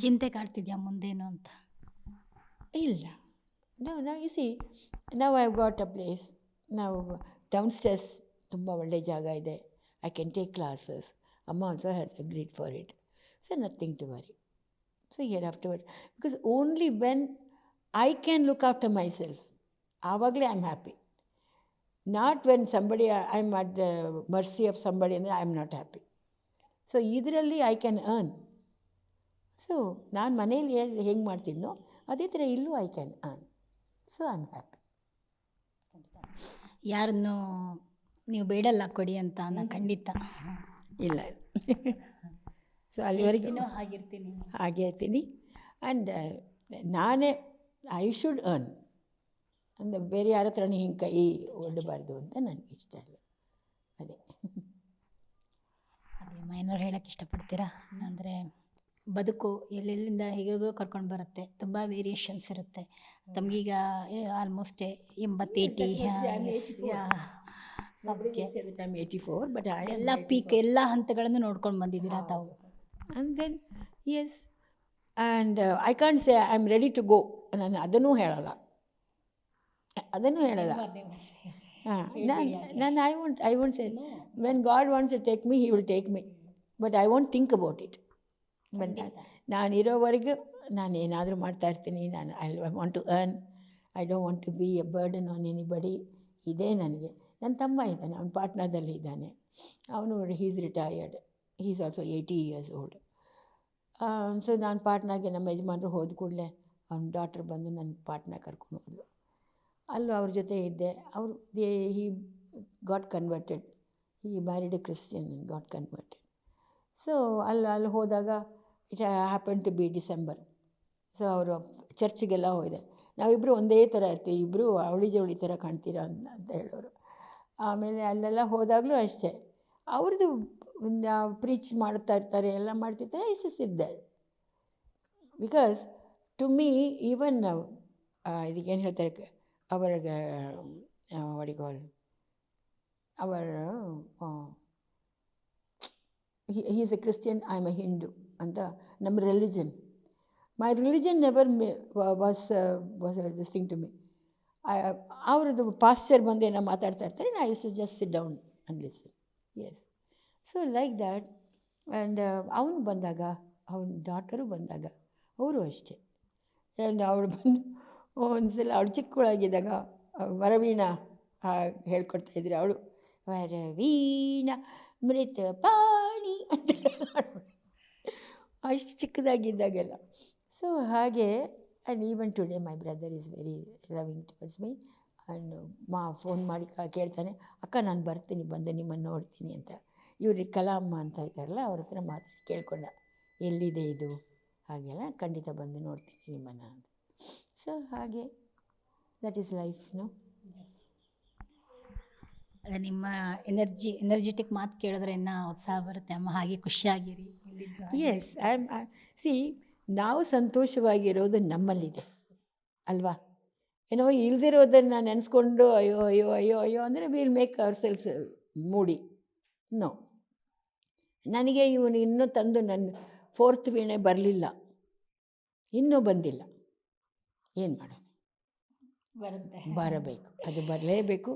ಚಿಂತೆ ಕಾಡ್ತಿದ್ಯಾ ಮುಂದೇನು ಅಂತ? ಇಲ್ಲ. ನಾವು ಯು ಸಿ ನಾವು I have got a place. ನಾವು ಡೌನ್‌ಸ್ಟೇರ್ಸ್ ತುಂಬ ಒಳ್ಳೆ ಜಾಗ ಇದೆ. I can take classes. ಅಮ್ಮ also has agreed for it. So nothing to worry. So here afterward because only when I can look after myself ಆವಾಗಲೇ I am happy. Not when somebody I am at the mercy of somebody ಅಂದರೆ I am not happy. So ಇದರಲ್ಲಿ I can earn. So ನಾನು ಮನೇಲಿ ಹೆಂಗೆ ಮಾಡ್ತಿದ್ನೋ ಅದೇ ಥರ ಇಲ್ಲೂ I can earn. So I am happy. ಯಾರನ್ನು ನೀವು ಬೇಡಲ್ಲ ಕೊಡಿ ಅಂತ ಖಂಡಿತ ಇಲ್ಲ. ಸೊ ಅಲ್ಲಿವರೆಗೂ ಹಾಗಿರ್ತೀನಿ. ಹಾಗೆ ಇರ್ತೀನಿ. ಆ್ಯಂಡ್ ನಾನೇ ಐ ಶುಡ್ ಅರ್ನ್. ಅಂದರೆ ಬೇರೆ ಯಾರ ಹತ್ರನೂ ಹಿಂಗೆ ಕೈ ಒಡ್ಡಬಾರ್ದು ಅಂತ ನನಗೆ ಇಷ್ಟ ಇಲ್ಲ. ಅದೇ ಮೈನವ್ರು ಹೇಳೋಕ್ಕೆ ಇಷ್ಟಪಡ್ತೀರಾ? ಅಂದರೆ ಬದುಕು ಎಲ್ಲೆಲ್ಲಿಂದ ಹೇಗೋ ಕರ್ಕೊಂಡು ಬರುತ್ತೆ, ತುಂಬ ವೇರಿಯೇಷನ್ಸ್ ಇರುತ್ತೆ. ತಮಗೀಗ ಆಲ್ಮೋಸ್ಟ್ 84 ಬಟ್ ಎಲ್ಲ ಪೀಕ್ ಎಲ್ಲ ಹಂತಗಳನ್ನು ನೋಡ್ಕೊಂಡು ಬಂದಿದ್ದೀರಾ ತಾವು. And then yes and I can't say I am ready to go. ನಾನು ಅದನ್ನೂ ಹೇಳಲ್ಲ. ಹಾಂ, ನಾನು I won't say when God wants to take me he will take me, but I won't think about it. But ನಾನು ಇರೋವರೆಗೂ ನಾನು ಏನಾದರೂ ಮಾಡ್ತಾಯಿರ್ತೀನಿ. ನಾನು I want to earn. I don't want to be a burden on anybody. ಇದೇ ನನಗೆ. ನನ್ನ ತಮ್ಮ ಇದ್ದಾನೆ, ಅವನು ಪಾಟ್ನಾದಲ್ಲಿ ಇದ್ದಾನೆ. ಅವನು is retired. Is also 80 years old. So ನಾನು ಪಾಟ್ನಾಗೆ ನಮ್ಮ ಯಜಮಾನರು ಹೋದ ಕೂಡಲೇ ಅವ್ನ ಡಾಟ್ರ್ ಬಂದು ನನ್ನ ಪಾಟ್ನಾ ಕರ್ಕೊಂಡು ಹೋದ್ಲು. ಅಲ್ಲೂ ಅವ್ರ ಜೊತೆ ಇದ್ದೆ. ಅವರು he got converted. He married a Christian and got converted. So ಅಲ್ಲಿ ಹೋದಾಗ it happen to be December. So ಅವರು ಚರ್ಚಿಗೆಲ್ಲ ಹೋಗಿದೆ. ನಾವಿಬ್ಬರು ಒಂದೇ ಥರ ಇರ್ತೀವಿ, ಇಬ್ಬರು ಅವಳಿ ಜವಳಿ ಥರ ಕಾಣ್ತೀರಾ ಅಂತ ಹೇಳೋರು. ಆಮೇಲೆ ಅಲ್ಲೆಲ್ಲ ಹೋದಾಗಲೂ ಅಷ್ಟೇ, ಅವ್ರದ್ದು ಪ್ರೀಚ್ ಮಾಡ್ತಾ ಇರ್ತಾರೆ, ಎಲ್ಲ ಮಾಡ್ತಿರ್ತಾರೆ. ಇಷ್ಟಿದ್ದೆ ಬಿಕಾಸ್ ಟು ಮೀ ಈವನ್ ಇದಕ್ಕೇನು ಹೇಳ್ತಾರೆ ಅವರ ವಡಿಗಾಲ್ ಅವರ he is a Christian, I am a Hindu ಅಂತ ನಮ್ಮ religion. My religion never was this thing to me. ಅವ್ರದ್ದು ಪಾಸ್ಚರ್ ಬಂದು ಏನೋ ಮಾತಾಡ್ತಾ ಇರ್ತಾರೆ. I use to just sit down and listen. Yes. So like that. And ಅವನು ಬಂದಾಗ, ಅವನ ಡಾಟರು ಬಂದಾಗ ಅವರು ಅಷ್ಟೇ. ಆ್ಯಂಡ್ ಅವಳು ಬಂದು ಒಂದು ಸಲ ಅವಳು ಚಿಕ್ಕವಳಾಗಿದ್ದಾಗ ವರವೀಣ ಹೇಳ್ಕೊಡ್ತಾಯಿದ್ರು. ಅವಳು ವರವೀಣ ಮೃತ ಪಾಣಿ ಅಂತ ಅಷ್ಟು ಚಿಕ್ಕದಾಗಿದ್ದಾಗೆಲ್ಲ. ಸೊ ಹಾಗೆ. And even today my brother is very loving towards me. And phone ಮಾಡಿ ಕೇಳ್ತಾನೆ, ಅಕ್ಕ ನಾನು ಬರ್ತೀನಿ, ಬಂದು ನಿಮ್ಮನ್ನು ನೋಡ್ತೀನಿ ಅಂತ. ಇವ್ರಿಗೆ ಕಲಾಮ್ಮ ಅಂತ ಇದ್ದಾರಲ್ಲ, ಅವ್ರ ಹತ್ರ ಮಾತಾಡಿ ಕೇಳ್ಕೊಂಡ, ಎಲ್ಲಿದೆ ಇದು ಹಾಗೆಲ್ಲ. ಖಂಡಿತ ಬಂದು ನೋಡ್ತೀನಿ ನಿಮ್ಮನ್ನು ಅಂತ. ಸೊ ಹಾಗೆ ದಟ್ ಈಸ್ ಲೈಫ್. ನಿಮ್ಮ ಎನರ್ಜೆಟಿಕ್ ಮಾತು ಕೇಳಿದ್ರೆ ಇನ್ನೂ ಉತ್ಸಾಹ ಬರುತ್ತೆ ಅಮ್ಮ. ಹಾಗೆ ಖುಷಿಯಾಗಿರಿ. ಎಸ್, ಐ ಆಮ್ ಸಿ ನಾವು ಸಂತೋಷವಾಗಿರೋದು ನಮ್ಮಲ್ಲಿದೆ ಅಲ್ವಾ. ಏನೋ ಇಲ್ದಿರೋದನ್ನು ನೆನೆಸ್ಕೊಂಡು ಅಯ್ಯೋ ಅಯ್ಯೋ ಅಯ್ಯೋ ಅಯ್ಯೋ ಅಂದರೆ will make ourselves moody. No, ನನಗೆ ಇವನು ಇನ್ನೂ ತಂದು ನನ್ನ 4th ವೀಣೆ ಬರಲಿಲ್ಲ, ಇನ್ನೂ ಬಂದಿಲ್ಲ, ಏನು ಮಾಡೋದು, ಬರಬೇಕು, ಅದು ಬರಲೇಬೇಕು.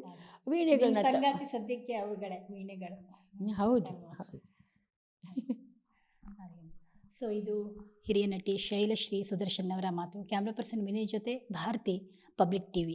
ವೀಣೆಗಳನ್ನ ಸದ್ಯಕ್ಕೆ ಅವುಗಳೇ ವೀಣೆಗಳು. ಹೌದು ಹೌದು. ಸೊ ಇದು ಹಿರಿಯ ನಟಿ ಶೈಲಶ್ರೀ ಸುದರ್ಶನ್ ಅವರ ಮಾತು. ಕ್ಯಾಮ್ರಾ ಪರ್ಸನ್ ವಿನಯ್ ಜೊತೆ ಭಾರತಿ, ಪಬ್ಲಿಕ್ ಟಿವಿ.